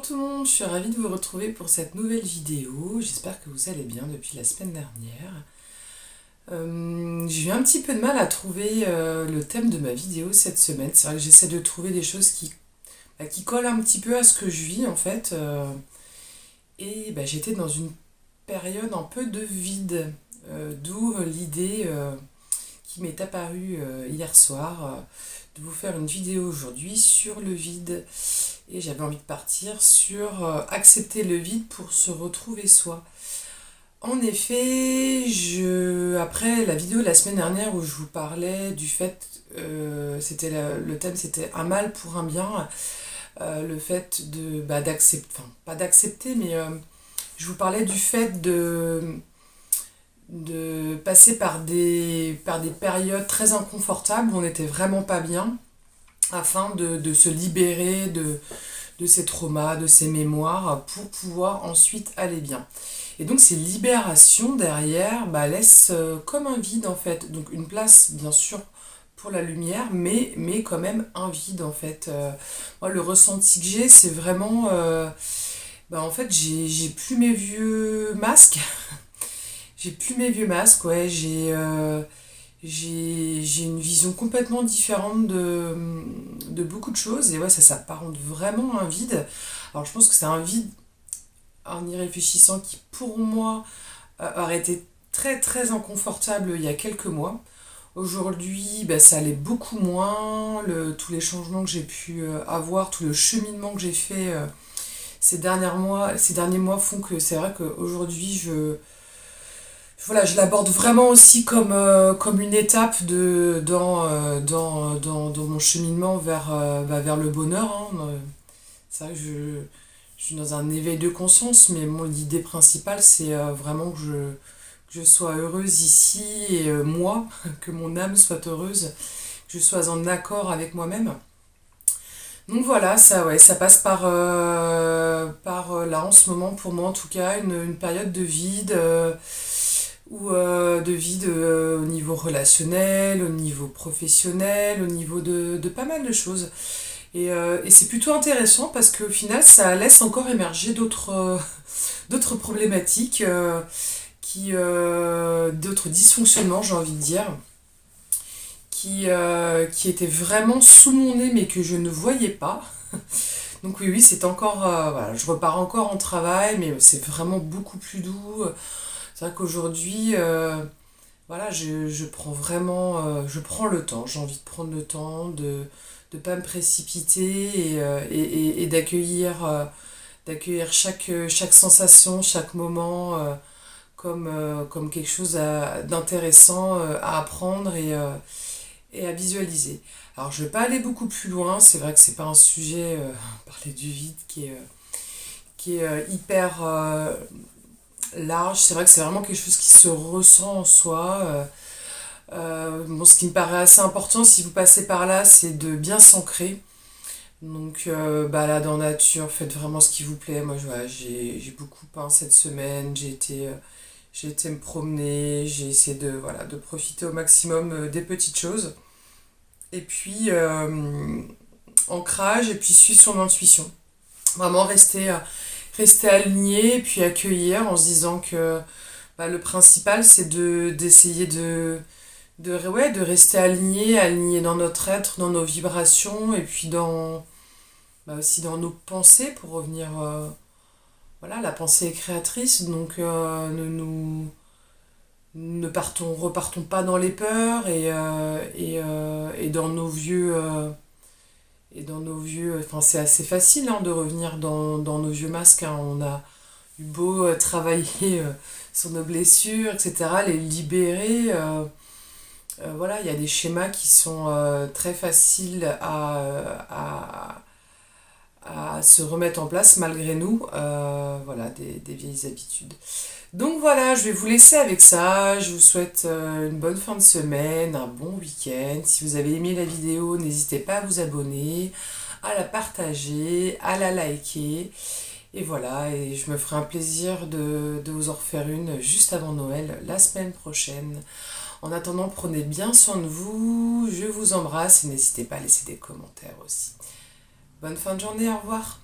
tout le monde, je suis ravie de vous retrouver pour cette nouvelle vidéo. J'espère que vous allez bien depuis la semaine dernière. J'ai eu un petit peu de mal à trouver le thème de ma vidéo cette semaine. C'est vrai que j'essaie de trouver des choses qui collent un petit peu à ce que je vis en fait. J'étais dans une période un peu de vide, d'où l'idée qui m'est apparue hier soir de vous faire une vidéo aujourd'hui sur le vide. Et j'avais envie de partir sur accepter le vide pour se retrouver soi. En effet, après la vidéo de la semaine dernière où je vous parlais du fait, le thème c'était un mal pour un bien, le fait d'accepter, enfin pas d'accepter, mais je vous parlais du fait de passer par des périodes très inconfortables où on n'était vraiment pas bien afin de se libérer de ces traumas, de ces mémoires, pour pouvoir ensuite aller bien. Et donc ces libérations derrière laissent comme un vide en fait. Donc une place bien sûr pour la lumière, mais quand même un vide en fait. Moi le ressenti que j'ai c'est vraiment... en fait j'ai plus mes vieux masques. J'ai plus mes vieux masques, ouais, j'ai une vision complètement différente de beaucoup de choses et ouais, ça s'apparente vraiment à un vide. Alors je pense que c'est un vide, en y réfléchissant, qui pour moi aurait été très très inconfortable il y a quelques mois. Aujourd'hui, ça allait beaucoup moins. Tous les changements que j'ai pu avoir, tout le cheminement que j'ai fait ces derniers mois font que c'est vrai qu'aujourd'hui, je l'aborde vraiment aussi comme une étape dans mon cheminement vers le bonheur, hein. C'est vrai que je suis dans un éveil de conscience, mais l'idée principale, c'est vraiment que je sois heureuse ici et moi, que mon âme soit heureuse, que je sois en accord avec moi-même. Donc voilà, ça, ouais, ça passe par là en ce moment, pour moi en tout cas, une période de vide. Au niveau relationnel, au niveau professionnel, au niveau de pas mal de choses. Et c'est plutôt intéressant parce qu'au final, ça laisse encore émerger d'autres problématiques, d'autres dysfonctionnements, j'ai envie de dire, qui étaient vraiment sous mon nez mais que je ne voyais pas. Donc oui, c'est encore... voilà, je repars encore en travail, mais c'est vraiment beaucoup plus doux. C'est vrai qu'aujourd'hui, je prends vraiment, je prends le temps, j'ai envie de prendre le temps de ne pas me précipiter et d'accueillir chaque sensation, chaque moment comme quelque chose d'intéressant à apprendre et à visualiser. Alors je ne vais pas aller beaucoup plus loin, c'est vrai que c'est pas un sujet, parler du vide qui est hyper large. C'est vrai que c'est vraiment quelque chose qui se ressent en soi. Ce qui me paraît assez important si vous passez par là, c'est de bien s'ancrer. Donc, balade en nature, faites vraiment ce qui vous plaît. Moi, j'ai beaucoup peint cette semaine. J'ai été me promener. J'ai essayé de profiter au maximum des petites choses. Et puis, ancrage et puis suivre son intuition. Vraiment rester aligné et puis accueillir en se disant que le principal c'est d'essayer ouais, de rester aligné dans notre être, dans nos vibrations et puis aussi dans nos pensées pour revenir, voilà, la pensée est créatrice, donc repartons pas dans les peurs et dans nos vieux, enfin c'est assez facile, hein, de revenir dans nos vieux masques, hein. On a eu beau travailler sur nos blessures, etc., les libérer. Voilà, il y a des schémas qui sont très faciles à se remettre en place malgré nous. Voilà, des vieilles habitudes. Donc voilà, je vais vous laisser avec ça. Je vous souhaite une bonne fin de semaine, un bon week-end. Si vous avez aimé la vidéo, n'hésitez pas à vous abonner, à la partager, à la liker. Et voilà, et je me ferai un plaisir de vous en refaire une juste avant Noël, la semaine prochaine. En attendant, prenez bien soin de vous. Je vous embrasse et n'hésitez pas à laisser des commentaires aussi. Bonne fin de journée, au revoir.